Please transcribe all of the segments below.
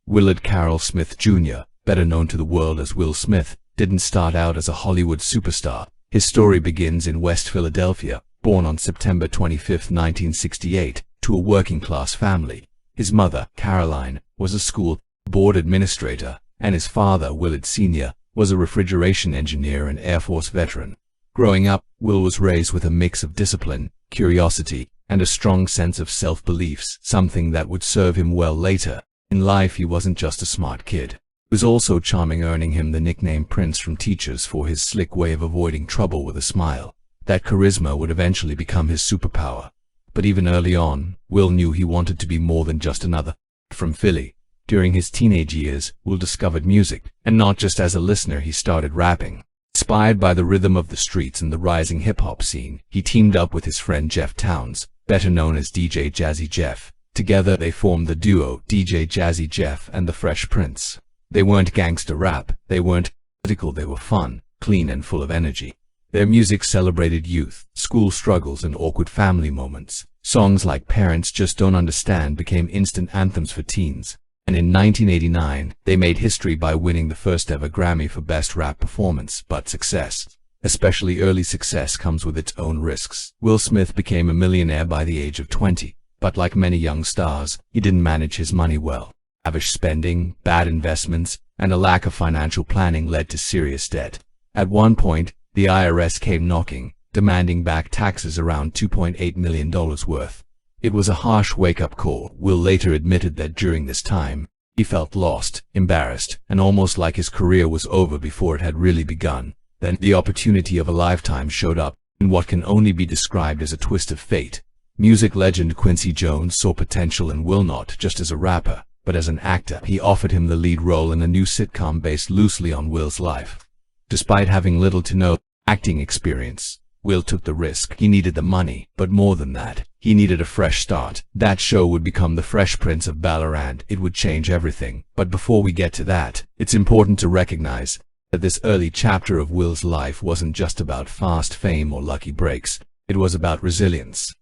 Willard Carroll Smith Jr., better known to the world as Will Smith, didn't start out as a Hollywood superstar. His story begins in West Philadelphia. Born on September 25, 1968, to a working-class family. His mother, Caroline, was a school board administrator, and his father, Willard Sr., was a refrigeration engineer and Air Force veteran. Growing up, Will was raised with a mix of discipline, curiosity, and a strong sense of self-beliefs, something that would serve him well later. In life, he wasn't just a smart kid. He was also charming, earning him the nickname Prince from teachers for his slick way of avoiding trouble with a smile. That charisma would eventually become his superpower. But even early on, Will knew he wanted to be more than just another from Philly. During his teenage years, Will discovered music, and not just as a listener, he started rapping. Inspired by the rhythm of the streets and the rising hip-hop scene, he teamed up with his friend Jeff Towns, better known as DJ Jazzy Jeff. Together they formed the duo DJ Jazzy Jeff and the Fresh Prince. They weren't gangster rap, they weren't political, they were fun, clean and full of energy. Their music celebrated youth, school struggles and awkward family moments. Songs like Parents Just Don't Understand became instant anthems for teens. And in 1989, they made history by winning the first ever Grammy for Best Rap Performance. But success, especially early success, comes with its own risks. Will Smith became a millionaire by the age of 20, but like many young stars, he didn't manage his money well. Lavish spending, bad investments, and a lack of financial planning led to serious debt. At one point, the IRS came knocking, demanding back taxes around $2.8 million worth. It was a harsh wake-up call. Will later admitted that during this time, he felt lost, embarrassed, and almost like his career was over before it had really begun. Then the opportunity of a lifetime showed up, in what can only be described as a twist of fate. Music legend Quincy Jones saw potential in Will not just as a rapper, but as an actor. He offered him the lead role in a new sitcom based loosely on Will's life. Despite having little to no acting experience, Will took the risk. He needed the money, but more than that, he needed a fresh start. That show would become The Fresh Prince of Bel-Air. It would change everything. But before we get to that, it's important to recognize that this early chapter of Will's life wasn't just about fast fame or lucky breaks. It was about resilience,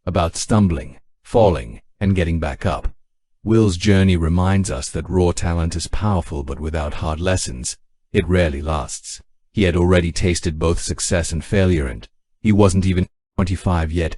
about stumbling, falling, and getting back up. Will's journey reminds us that raw talent is powerful, but without hard lessons, it rarely lasts. He had already tasted both success and failure, and he wasn't even 25 yet,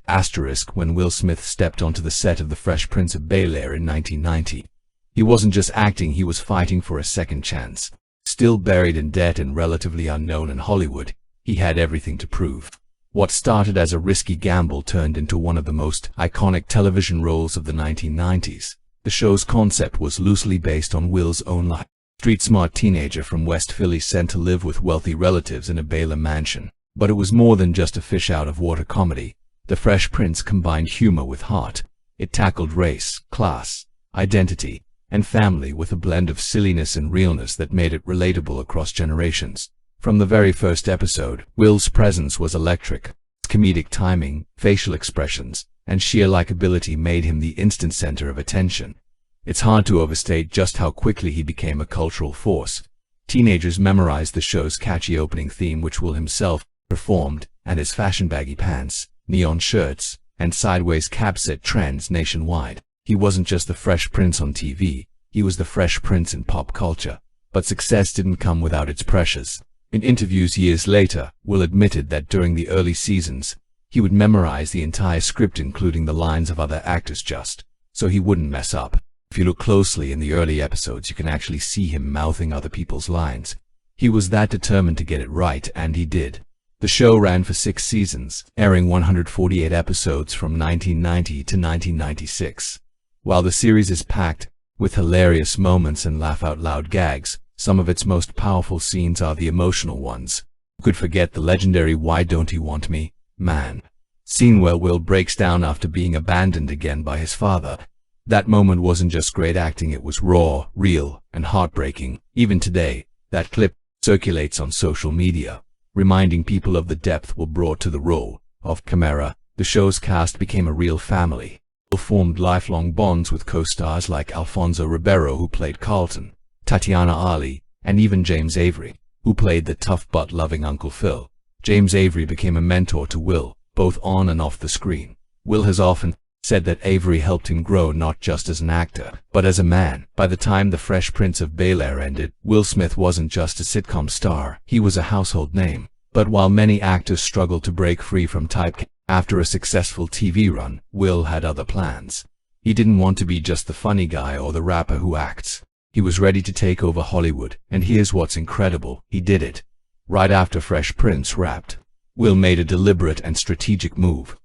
when Will Smith stepped onto the set of The Fresh Prince of Bel-Air in 1990. He wasn't just acting, he was fighting for a second chance. Still buried in debt and relatively unknown in Hollywood, he had everything to prove. What started as a risky gamble turned into one of the most iconic television roles of the 1990s. The show's concept was loosely based on Will's own life. Street-smart teenager from West Philly sent to live with wealthy relatives in a Bel-Air mansion. But it was more than just a fish-out-of-water comedy. The Fresh Prince combined humor with heart. It tackled race, class, identity, and family with a blend of silliness and realness that made it relatable across generations. From the very first episode, Will's presence was electric. His comedic timing, facial expressions, and sheer likability made him the instant center of attention. It's hard to overstate just how quickly he became a cultural force. Teenagers memorized the show's catchy opening theme, which Will himself performed, and his fashion baggy pants, neon shirts, and sideways cap set trends nationwide. He wasn't just the Fresh Prince on TV, he was the Fresh Prince in pop culture. But success didn't come without its pressures. In interviews years later, Will admitted that during the early seasons, he would memorize the entire script, including the lines of other actors, just so he wouldn't mess up. If you look closely in the early episodes, you can actually see him mouthing other people's lines. He was that determined to get it right, and he did. The show ran for 6 seasons, airing 148 episodes from 1990 to 1996. While the series is packed with hilarious moments and laugh-out-loud gags, some of its most powerful scenes are the emotional ones. Who could forget the legendary "Why Don't You Want Me, Man" scene where Will breaks down after being abandoned again by his father? That moment wasn't just great acting, it was raw, real, and heartbreaking. Even today, that clip circulates on social media, reminding people of the depth Will brought to the role. Off camera, the show's cast became a real family. Will formed lifelong bonds with co-stars like Alfonso Ribeiro, who played Carlton, Tatiana Ali, and even James Avery, who played the tough but loving Uncle Phil. James Avery became a mentor to Will, both on and off the screen. Will has often said that Avery helped him grow not just as an actor, but as a man. By the time The Fresh Prince of Bel-Air ended, Will Smith wasn't just a sitcom star, he was a household name. But while many actors struggled to break free from typecasting after a successful TV run, Will had other plans. He didn't want to be just the funny guy or the rapper who acts. He was ready to take over Hollywood, and here's what's incredible, he did it. Right after Fresh Prince wrapped, Will made a deliberate and strategic move.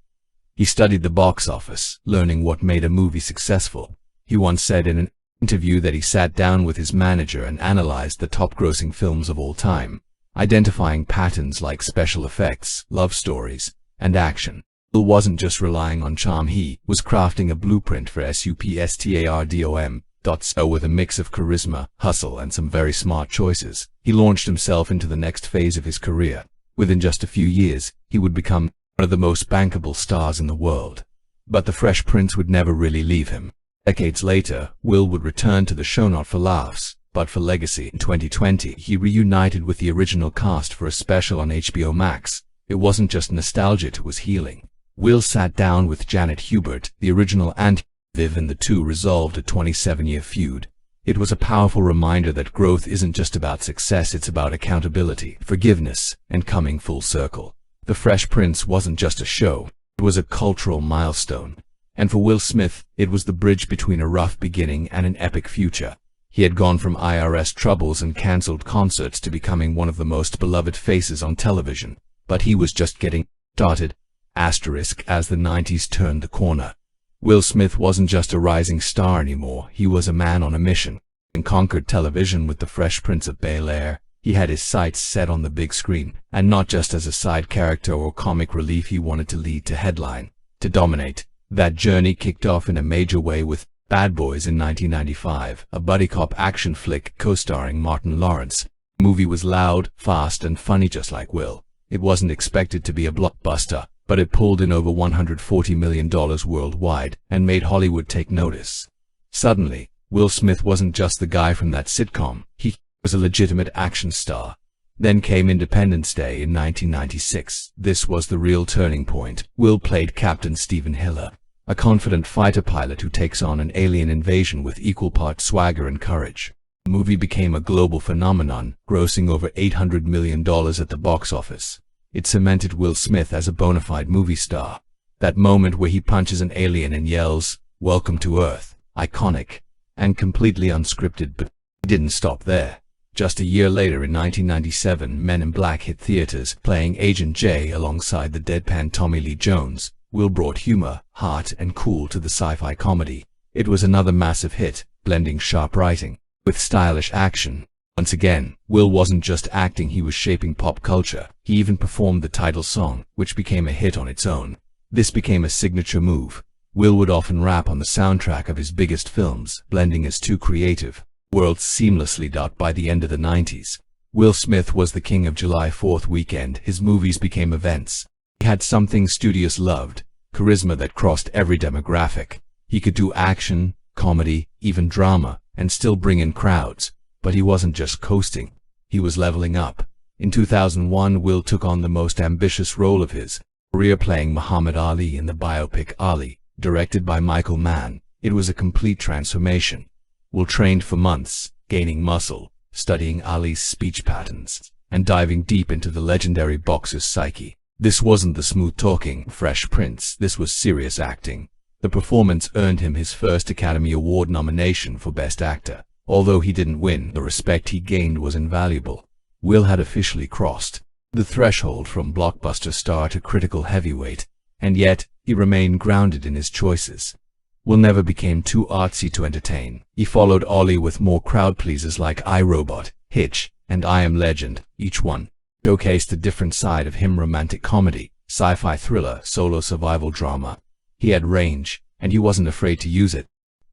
He studied the box office, learning what made a movie successful. He once said in an interview that he sat down with his manager and analyzed the top-grossing films of all time, identifying patterns like special effects, love stories, and action. Will wasn't just relying on charm, he was crafting a blueprint for superstardom. So with a mix of charisma, hustle, and some very smart choices, he launched himself into the next phase of his career. Within just a few years, he would become one of the most bankable stars in the world. But the Fresh Prince would never really leave him. Decades later, Will would return to the show not for laughs, but for legacy. In 2020, he reunited with the original cast for a special on HBO Max. It wasn't just nostalgia, it was healing. Will sat down with Janet Hubert, the original Aunt Viv, and the two resolved a 27-year feud. It was a powerful reminder that growth isn't just about success, it's about accountability, forgiveness, and coming full circle. The Fresh Prince wasn't just a show, it was a cultural milestone. And for Will Smith, it was the bridge between a rough beginning and an epic future. He had gone from IRS troubles and cancelled concerts to becoming one of the most beloved faces on television. But he was just getting started. As the 90s turned the corner. Will Smith wasn't just a rising star anymore, he was a man on a mission. And conquered television with The Fresh Prince of Bel-Air. He had his sights set on the big screen, and not just as a side character or comic relief. He wanted to lead, to headline, to dominate. That journey kicked off in a major way with Bad Boys in 1995, a buddy cop action flick co-starring Martin Lawrence. The movie was loud, fast, and funny just like Will. It wasn't expected to be a blockbuster, but it pulled in over $140 million worldwide and made Hollywood take notice. Suddenly, Will Smith wasn't just the guy from that sitcom, he was a legitimate action star. Then came Independence Day in 1996. This was the real turning point. Will played Captain Stephen Hiller, a confident fighter pilot who takes on an alien invasion with equal parts swagger and courage. The movie became a global phenomenon, grossing over $800 million at the box office. It cemented Will Smith as a bona fide movie star. That moment where he punches an alien and yells, "Welcome to Earth," iconic and completely unscripted, but he didn't stop there. Just a year later in 1997, Men in Black hit theaters, playing Agent J alongside the deadpan Tommy Lee Jones. Will brought humor, heart, and cool to the sci-fi comedy. It was another massive hit, blending sharp writing with stylish action. Once again, Will wasn't just acting, he was shaping pop culture. He even performed the title song, which became a hit on its own. This became a signature move. Will would often rap on the soundtrack of his biggest films, blending his two creative worlds seamlessly. By the end of the 90s, Will Smith was the king of July 4th weekend. His movies became events. He had something studios loved, charisma that crossed every demographic. He could do action, comedy, even drama, and still bring in crowds. But he wasn't just coasting, he was leveling up. In 2001, Will took on the most ambitious role of his career, playing Muhammad Ali in the biopic Ali, directed by Michael Mann. It was a complete transformation. Will trained for months, gaining muscle, studying Ali's speech patterns, and diving deep into the legendary boxer's psyche. This wasn't the smooth-talking Fresh Prince, this was serious acting. The performance earned him his first Academy Award nomination for Best Actor. Although he didn't win, the respect he gained was invaluable. Will had officially crossed the threshold from blockbuster star to critical heavyweight, and yet he remained grounded in his choices. Will never became too artsy to entertain. He followed Ollie with more crowd pleasers like iRobot, Hitch, and I Am Legend. Each one showcased a different side of him: romantic comedy, sci-fi thriller, solo survival drama. He had range, and he wasn't afraid to use it.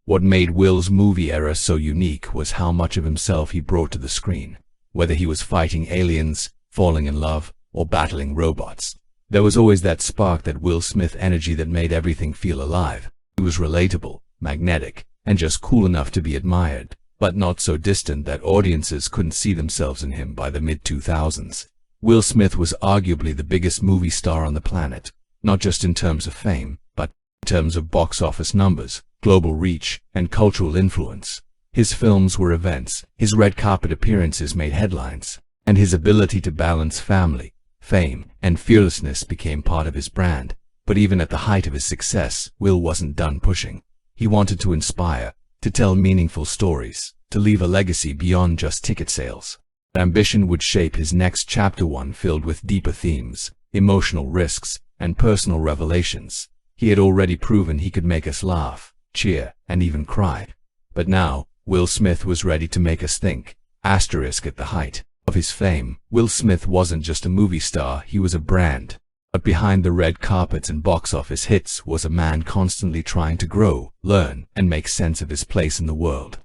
What made Will's movie era so unique was how much of himself he brought to the screen. Whether he was fighting aliens, falling in love, or battling robots, there was always that spark, that Will Smith energy that made everything feel alive. He was relatable, magnetic, and just cool enough to be admired, but not so distant that audiences couldn't see themselves in him. By the mid-2000s, Will Smith was arguably the biggest movie star on the planet, not just in terms of fame, but in terms of box office numbers, global reach, and cultural influence. His films were events, his red carpet appearances made headlines, and his ability to balance family, fame, and fearlessness became part of his brand. But even at the height of his success, Will wasn't done pushing. He wanted to inspire, to tell meaningful stories, to leave a legacy beyond just ticket sales. Ambition would shape his next chapter, one filled with deeper themes, emotional risks, and personal revelations. He had already proven he could make us laugh, cheer, and even cry. But now, Will Smith was ready to make us think. At the height of his fame, Will Smith wasn't just a movie star, he was a brand. But behind the red carpets and box office hits was a man constantly trying to grow, learn, and make sense of his place in the world.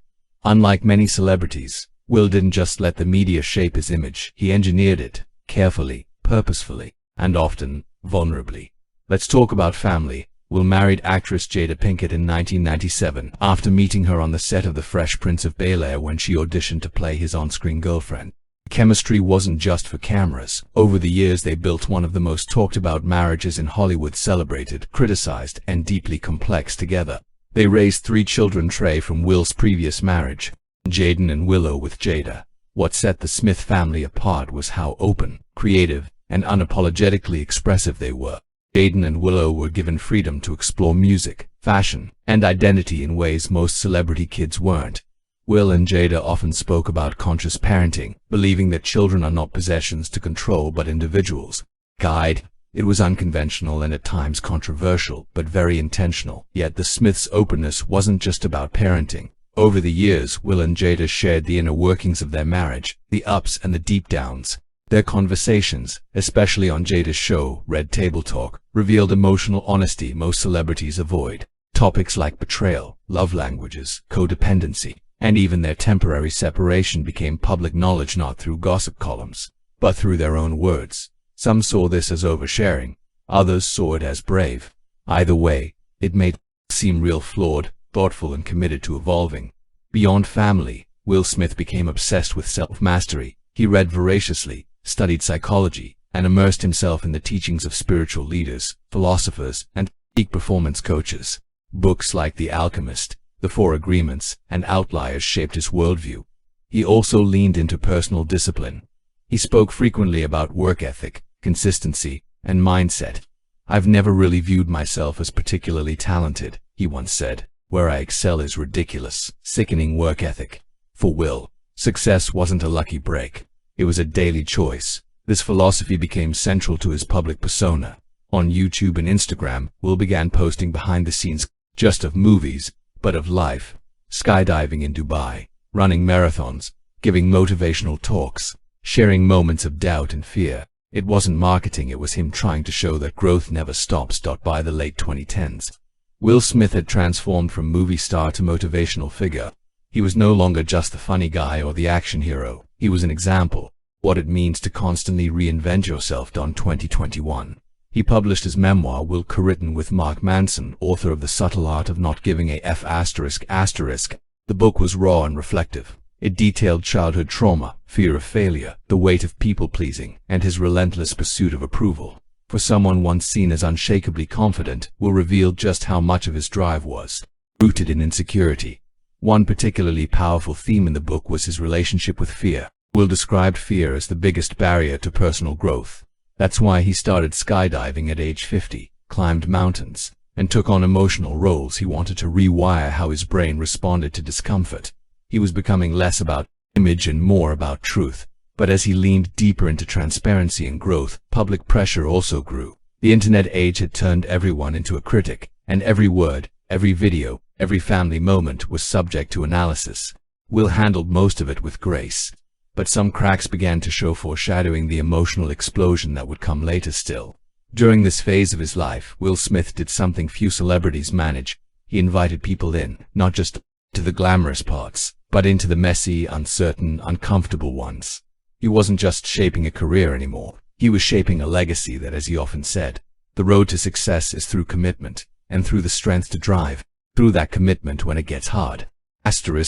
Unlike many celebrities, Will didn't just let the media shape his image, he engineered it, carefully, purposefully, and often, vulnerably. Let's talk about family. Will married actress Jada Pinkett in 1997 after meeting her on the set of The Fresh Prince of Bel-Air when she auditioned to play his on-screen girlfriend. Chemistry wasn't just for cameras. Over the years they built one of the most talked about marriages in Hollywood, celebrated, criticized, and deeply complex together. They raised 3 children, Trey from Will's previous marriage, Jaden and Willow with Jada. What set the Smith family apart was how open, creative, and unapologetically expressive they were. Jaden and Willow were given freedom to explore music, fashion, and identity in ways most celebrity kids weren't. Will and Jada often spoke about conscious parenting, believing that children are not possessions to control but individuals. It was unconventional and at times controversial, but very intentional. Yet the Smiths' openness wasn't just about parenting. Over the years, Will and Jada shared the inner workings of their marriage, the ups and the deep downs. Their conversations, especially on Jada's show, Red Table Talk, revealed emotional honesty most celebrities avoid. Topics like betrayal, love languages, codependency, and even their temporary separation became public knowledge, not through gossip columns, but through their own words. Some saw this as oversharing, others saw it as brave. Either way, it made it seem real, flawed, thoughtful, and committed to evolving. Beyond family, Will Smith became obsessed with self-mastery. He read voraciously, studied psychology, and immersed himself in the teachings of spiritual leaders, philosophers, and peak performance coaches. Books like The Alchemist, The 4 Agreements, and Outliers shaped his worldview. He also leaned into personal discipline. He spoke frequently about work ethic, consistency, and mindset. "I've never really viewed myself as particularly talented," he once said. "Where I excel is ridiculous, sickening work ethic." For Will, success wasn't a lucky break. It was a daily choice. This philosophy became central to his public persona. On YouTube and Instagram, Will began posting behind the scenes, just of movies, but of life. Skydiving in Dubai, running marathons, giving motivational talks, sharing moments of doubt and fear. It wasn't marketing, it was him trying to show that growth never stops. By the late 2010s, Will Smith had transformed from movie star to motivational figure. He was no longer just the funny guy or the action hero. He was an example. What it means to constantly reinvent yourself. 2021. He published his memoir, Will, co-written with Mark Manson, author of The Subtle Art of Not Giving a F***. The book was raw and reflective. It detailed childhood trauma, fear of failure, the weight of people-pleasing, and his relentless pursuit of approval. For someone once seen as unshakably confident, Will revealed just how much of his drive was rooted in insecurity. One particularly powerful theme in the book was his relationship with fear. Will described fear as the biggest barrier to personal growth. That's why he started skydiving at age 50, climbed mountains, and took on emotional roles. He wanted to rewire how his brain responded to discomfort. He was becoming less about image and more about truth. But as he leaned deeper into transparency and growth, public pressure also grew. The internet age had turned everyone into a critic, and every word, every video, every family moment was subject to analysis. Will handled most of it with grace. But some cracks began to show, foreshadowing the emotional explosion that would come later. Still, during this phase of his life, Will Smith did something few celebrities manage. He invited people in, not just to the glamorous parts, but into the messy, uncertain, uncomfortable ones. He wasn't just shaping a career anymore. He was shaping a legacy that, as he often said, the road to success is through commitment, and through the strength to drive through that commitment when it gets hard.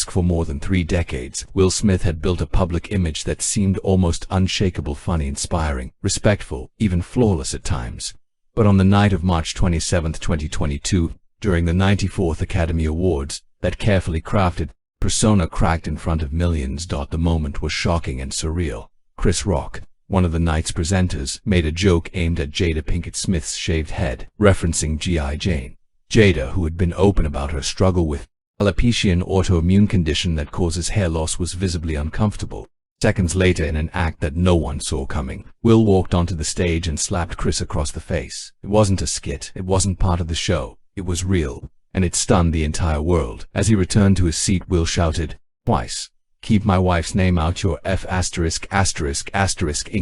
For more than 3 decades, Will Smith had built a public image that seemed almost unshakable, funny, inspiring, respectful, even flawless at times. But on the night of March 27, 2022, during the 94th Academy Awards, that carefully crafted persona cracked in front of millions. The moment was shocking and surreal. Chris Rock, one of the night's presenters, made a joke aimed at Jada Pinkett Smith's shaved head, referencing G.I. Jane. Jada, who had been open about her struggle with alopecia, an autoimmune condition that causes hair loss, was visibly uncomfortable. Seconds later, in an act that no one saw coming, Will walked onto the stage and slapped Chris across the face. It wasn't a skit, it wasn't part of the show, it was real, and it stunned the entire world. As he returned to his seat, Will shouted, "Twice. Keep my wife's name out your ******ing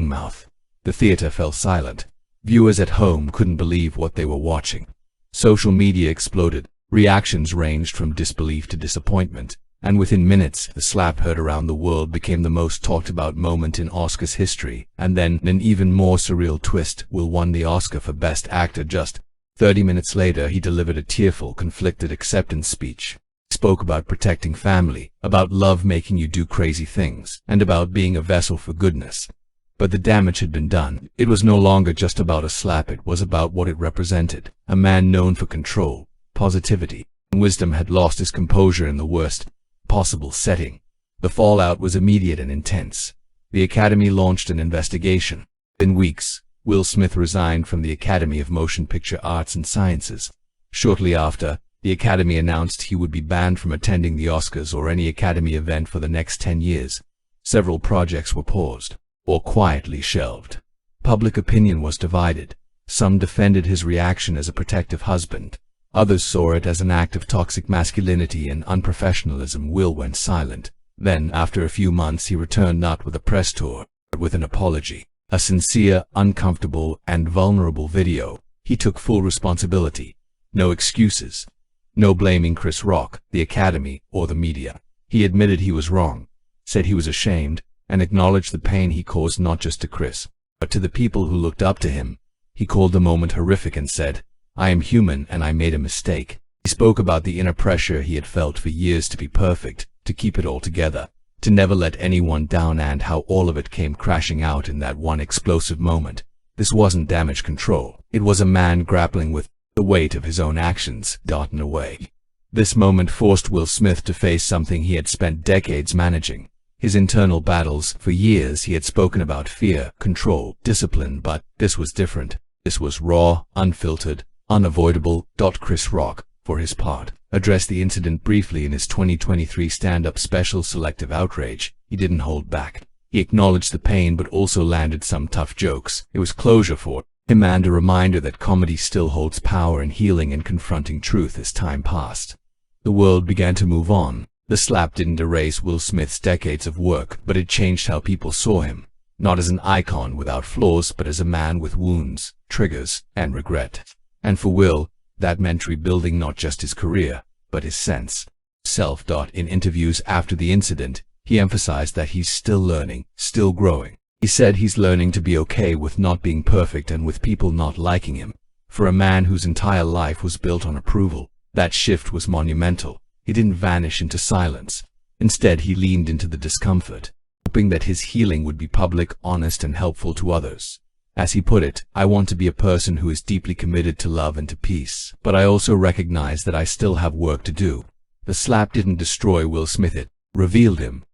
mouth." The theater fell silent. Viewers at home couldn't believe what they were watching. Social media exploded. Reactions ranged from disbelief to disappointment, and within minutes, the slap heard around the world became the most talked about moment in Oscars history. And then, in an even more surreal twist, Will won the Oscar for Best Actor. Just 30 minutes later, he delivered a tearful, conflicted acceptance speech. He spoke about protecting family, about love making you do crazy things, and about being a vessel for goodness. But the damage had been done. It was no longer just about a slap, it was about what it represented. A man known for control, positivity, and wisdom had lost his composure in the worst possible setting. The fallout was immediate and intense. The Academy launched an investigation. In weeks, Will Smith resigned from the Academy of Motion Picture Arts and Sciences. Shortly after, the Academy announced he would be banned from attending the Oscars or any Academy event for the next 10 years. Several projects were paused or quietly shelved. Public opinion was divided. Some defended his reaction as a protective husband. Others saw it as an act of toxic masculinity and unprofessionalism. Will went silent. Then, after a few months, he returned not with a press tour, but with an apology. A sincere, uncomfortable, and vulnerable video. He took full responsibility. No excuses. No blaming Chris Rock, the Academy, or the media. He admitted he was wrong, said he was ashamed, and acknowledged the pain he caused not just to Chris, but to the people who looked up to him. He called the moment horrific and said, "I am human and I made a mistake." He spoke about the inner pressure he had felt for years to be perfect, to keep it all together, to never let anyone down, and how all of it came crashing out in that one explosive moment. This wasn't damage control. It was a man grappling with the weight of his own actions. In a way, this moment forced Will Smith to face something he had spent decades managing. His internal battles. For years he had spoken about fear, control, discipline, but this was different. This was raw, unfiltered, unavoidable. Chris Rock, for his part, addressed the incident briefly in his 2023 stand-up special Selective Outrage. He didn't hold back. He acknowledged the pain but also landed some tough jokes. It was closure for him and a reminder that comedy still holds power in healing and confronting truth. As time passed, the world began to move on. The slap didn't erase Will Smith's decades of work, but it changed how people saw him. Not as an icon without flaws, but as a man with wounds, triggers, and regret. And for Will, that meant rebuilding not just his career, but his sense of self. In interviews after the incident, he emphasized that he's still learning, still growing. He said he's learning to be okay with not being perfect and with people not liking him. For a man whose entire life was built on approval, that shift was monumental. He didn't vanish into silence. Instead, he leaned into the discomfort, hoping that his healing would be public, honest, and helpful to others. As he put it, "I want to be a person who is deeply committed to love and to peace, but I also recognize that I still have work to do." The slap didn't destroy Will Smith, it revealed him.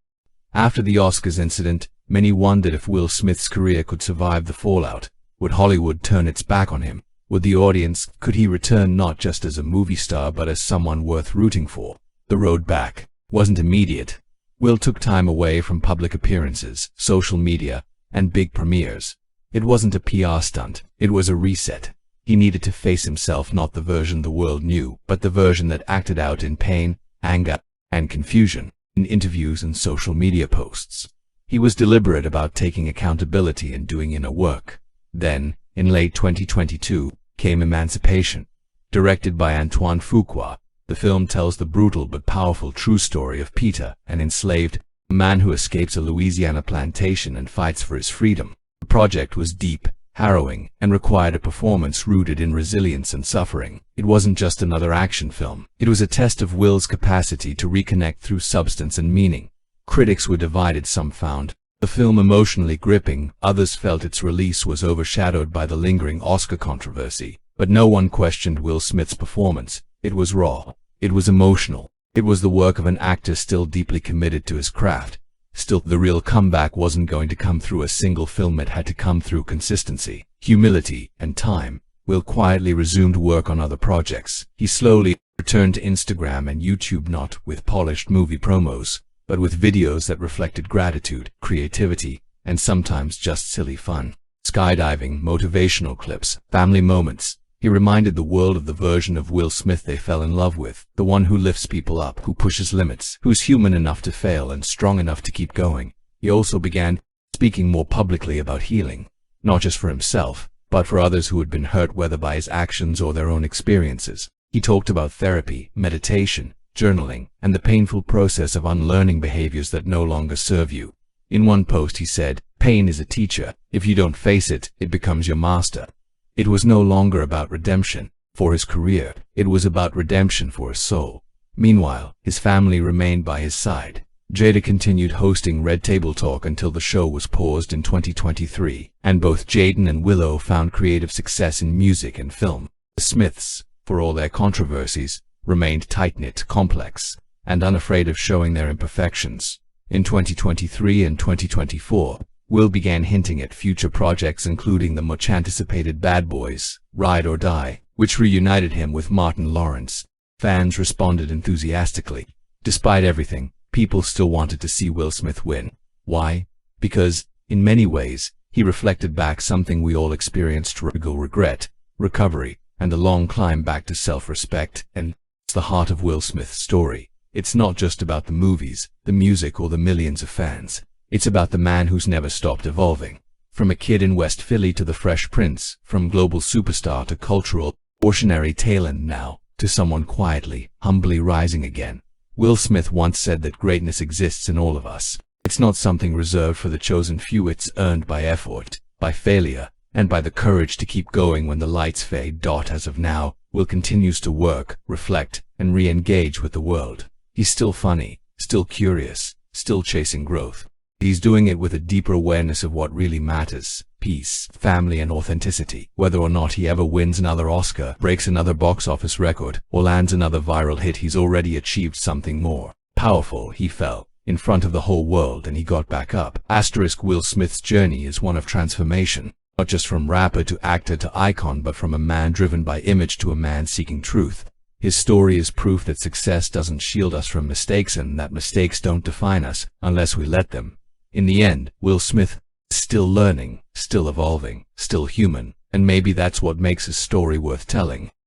After the Oscars incident, many wondered if Will Smith's career could survive the fallout. Would Hollywood turn its back on him? Would the audience? Could he return not just as a movie star but as someone worth rooting for? The road back wasn't immediate. Will took time away from public appearances, social media, and big premieres. It wasn't a PR stunt, it was a reset. He needed to face himself, not the version the world knew, but the version that acted out in pain, anger, and confusion. In interviews and social media posts, he was deliberate about taking accountability and doing inner work. Then, in late 2022, came Emancipation. Directed by Antoine Fuqua, the film tells the brutal but powerful true story of Peter, an enslaved man who escapes a Louisiana plantation and fights for his freedom. The project was deep, harrowing, and required a performance rooted in resilience and suffering. It wasn't just another action film. It was a test of Will's capacity to reconnect through substance and meaning. Critics were divided. Some found The film emotionally gripping, others felt its release was overshadowed by the lingering Oscar controversy. But no one questioned Will Smith's performance. It was raw. It was emotional. It was the work of an actor still deeply committed to his craft. Still, the real comeback wasn't going to come through a single film. It had to come through consistency, humility, and time. Will quietly resumed work on other projects. He slowly returned to Instagram and YouTube, not with polished movie promos, but with videos that reflected gratitude, creativity, and sometimes just silly fun. Skydiving, motivational clips, family moments. He reminded the world of the version of Will Smith they fell in love with, the one who lifts people up, who pushes limits, who's human enough to fail and strong enough to keep going. He also began speaking more publicly about healing, not just for himself, but for others who had been hurt, whether by his actions or their own experiences. He talked about therapy, meditation, journaling, and the painful process of unlearning behaviors that no longer serve you. In one post he said, "Pain is a teacher. If you don't face it, it becomes your master." It was no longer about redemption for his career. It was about redemption for his soul. Meanwhile, his family remained by his side. Jada continued hosting Red Table Talk until the show was paused in 2023, and both Jaden and Willow found creative success in music and film. The Smiths, for all their controversies, remained tight-knit, complex, and unafraid of showing their imperfections. In 2023 and 2024, Will began hinting at future projects, including the much-anticipated Bad Boys, Ride or Die, which reunited him with Martin Lawrence. Fans responded enthusiastically. Despite everything, people still wanted to see Will Smith win. Why? Because, in many ways, he reflected back something we all experienced: regret, recovery, and a long climb back to self-respect. And it's the heart of Will Smith's story. It's not just about the movies, the music, or the millions of fans. It's about the man who's never stopped evolving. From a kid in West Philly to the Fresh Prince, from global superstar to cultural cautionary tale, and now to someone quietly, humbly rising again. Will Smith once said that greatness exists in all of us. It's not something reserved for the chosen few. It's earned by effort, by failure, and by the courage to keep going when the lights fade. As of now, Will continues to work, reflect, and re-engage with the world. He's still funny, still curious, still chasing growth. He's doing it with a deeper awareness of what really matters: peace, family, and authenticity. Whether or not he ever wins another Oscar, breaks another box office record, or lands another viral hit, he's already achieved something more powerful. He fell in front of the whole world and he got back up. Will Smith's journey is one of transformation, not just from rapper to actor to icon, but from a man driven by image to a man seeking truth. His story is proof that success doesn't shield us from mistakes, and that mistakes don't define us unless we let them. In the end, Will Smith is still learning, still evolving, still human, and maybe that's what makes his story worth telling.